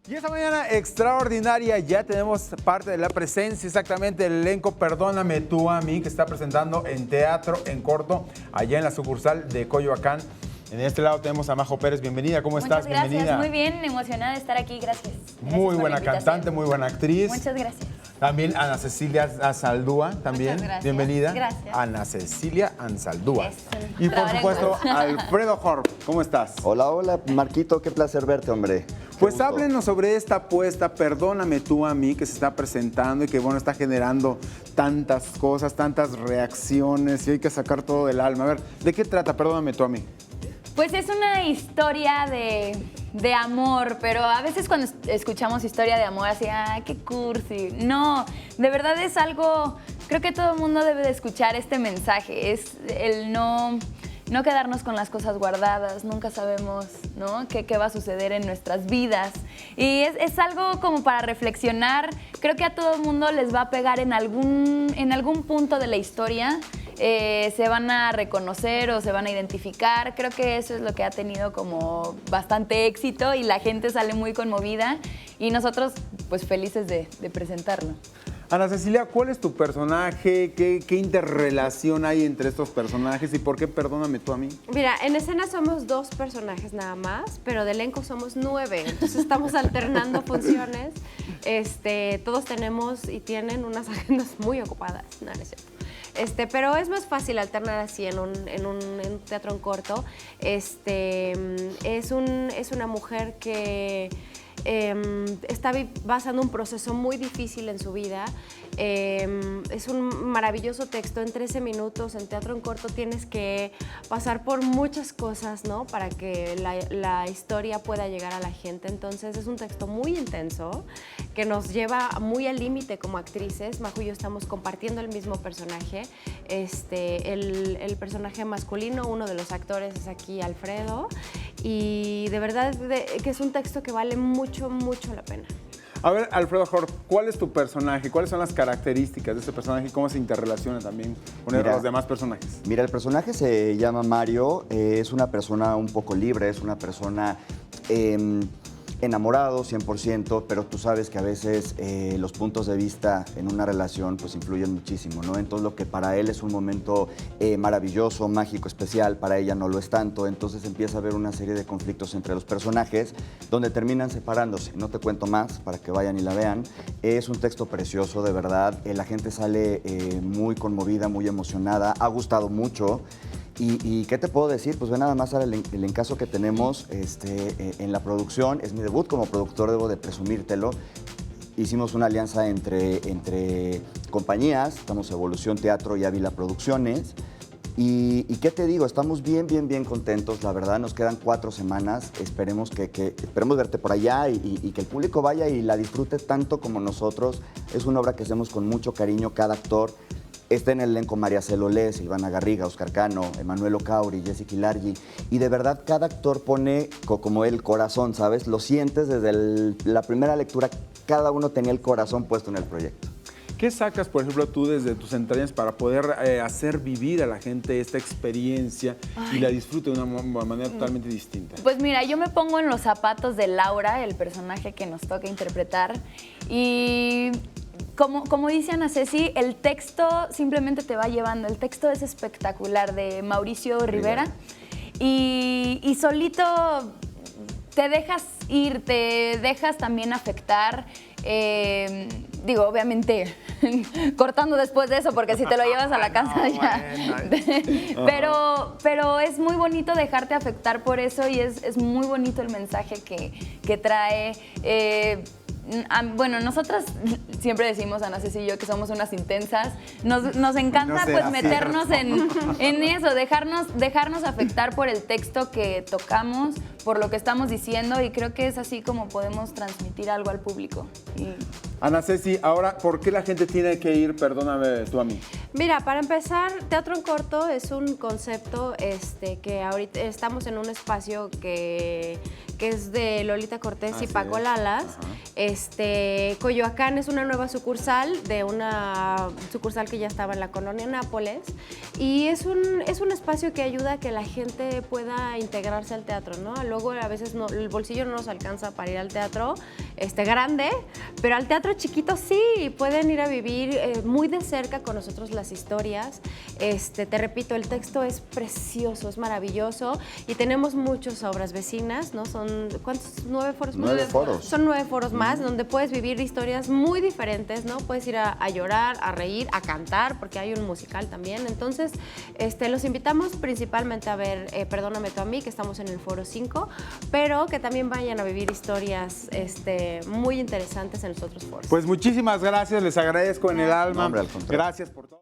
Y esta mañana extraordinaria ya tenemos parte de la presencia exactamente del elenco Perdóname tú a mí, que está presentando en teatro en corto allá en la sucursal de Coyoacán. En este lado tenemos a Majo Pérez. Bienvenida, ¿cómo estás? Muchas gracias, bienvenida. Muy bien, emocionada de estar aquí, gracias. Muy buena cantante, muy buena actriz. Muchas gracias. También Ana Cecilia Ansaldúa, también. Muchas gracias. Bienvenida. Gracias. Ana Cecilia Ansaldúa. Es un Y por trabalenguas. supuesto, Alfredo Horb. ¿Cómo estás? Hola, hola, Marquito, qué placer verte, hombre. Pues háblenos sobre esta apuesta, Perdóname tú a mí, que se está presentando y que, bueno, está generando tantas cosas, tantas reacciones y hay que sacar todo del alma. A ver, ¿de qué trata Perdóname tú a mí? Pues es una historia de amor, pero a veces cuando escuchamos historia de amor así, ¡ay, qué cursi! No, de verdad es algo, creo que todo el mundo debe de escuchar este mensaje, es el no quedarnos con las cosas guardadas, nunca sabemos, ¿no?, qué va a suceder en nuestras vidas. Y es algo como para reflexionar, creo que a todo el mundo les va a pegar en algún punto de la historia. Se van a reconocer o se van a identificar. Creo que eso es lo que ha tenido como bastante éxito y la gente sale muy conmovida y nosotros pues felices de presentarlo. Ana Cecilia, ¿cuál es tu personaje? ¿Qué interrelación hay entre estos personajes y por qué Perdóname tú a mí? Mira, en escena somos 2 personajes nada más, pero de elenco somos 9, entonces estamos alternando funciones. Todos tenemos y tienen unas agendas muy ocupadas, no es cierto. Pero es más fácil alternar así en un teatro en corto. Es una mujer que está pasando un proceso muy difícil en su vida. Es un maravilloso texto en 13 minutos. En teatro en corto tienes que pasar por muchas cosas, ¿no?, para que la historia pueda llegar a la gente. Entonces es un texto muy intenso que nos lleva muy al límite como actrices. Majo y yo estamos compartiendo el mismo personaje. El personaje masculino, uno de los actores es aquí Alfredo, y de verdad que es un texto que vale mucho, mucho la pena. A ver, Alfredo Horb, ¿cuál es tu personaje? ¿Cuáles son las características de este personaje y cómo se interrelaciona también con los demás personajes? Mira, el personaje se llama Mario, es una persona un poco libre, es una persona enamorado 100%, pero tú sabes que a veces los puntos de vista en una relación pues influyen muchísimo, ¿no? Entonces lo que para él es un momento maravilloso, mágico, especial, para ella no lo es tanto. Entonces empieza a haber una serie de conflictos entre los personajes donde terminan separándose. No te cuento más para que vayan y la vean. Es un texto precioso, de verdad. La gente sale muy conmovida, muy emocionada. Ha gustado mucho. ¿Y qué te puedo decir? Pues ve nada más el encaso que tenemos en la producción. Es mi debut como productor, debo de presumírtelo. Hicimos una alianza entre compañías, estamos Evolución Teatro y Ávila Producciones. ¿Y qué te digo? Estamos bien contentos, la verdad. Nos quedan 4 semanas. Esperemos verte por allá y que el público vaya y la disfrute tanto como nosotros. Es una obra que hacemos con mucho cariño, cada actor. Está en el elenco María Celolés, Ivana Garriga, Oscar Cano, Emanuel Ocauri, Jessica Ilargi. Y de verdad, cada actor pone como el corazón, ¿sabes? Lo sientes desde la primera lectura. Cada uno tenía el corazón puesto en el proyecto. ¿Qué sacas, por ejemplo, tú desde tus entrañas para poder hacer vivir a la gente esta experiencia y la disfrute de una manera totalmente distinta? Pues mira, yo me pongo en los zapatos de Laura, el personaje que nos toca interpretar, y como dice Ana Ceci, el texto simplemente te va llevando. El texto es espectacular, de Mauricio Rivera, y solito te dejas ir, te dejas también afectar. Digo, obviamente, cortando después de eso, porque si te lo llevas a la casa ya. Pero es muy bonito dejarte afectar por eso y es muy bonito el mensaje que trae. Bueno, nosotras siempre decimos, Ana Ceci y yo, que somos unas intensas. Nos encanta pues meternos en eso, dejarnos afectar por el texto que tocamos, por lo que estamos diciendo, y creo que es así como podemos transmitir algo al público. Ana Ceci, ahora, ¿por qué la gente tiene que ir? Perdóname tú a mí. Mira, para empezar, teatro en corto es un concepto que ahorita estamos en un espacio que es de Lolita Cortés y Paco Lalas. Coyoacán es una nueva sucursal de una sucursal que ya estaba en la colonia Nápoles, y es un espacio que ayuda a que la gente pueda integrarse al teatro, ¿no? Luego a veces el bolsillo no nos alcanza para ir al teatro, grande, pero al teatro chiquito sí, pueden ir a vivir muy de cerca con nosotros las historias. Te repito, el texto es precioso, es maravilloso y tenemos muchas obras vecinas, ¿no? Son, ¿cuántos? 9 foros más. 9 foros. Son 9 foros más donde puedes vivir historias muy diferentes, ¿no? Puedes ir a llorar, a reír, a cantar, porque hay un musical también. Entonces, los invitamos principalmente a ver Perdóname tú a mí, que estamos en el foro 5, pero que también vayan a vivir historias muy interesantes en los otros foros. Pues muchísimas gracias, les agradezco en el alma. No, hombre, al contrario. Gracias por todo.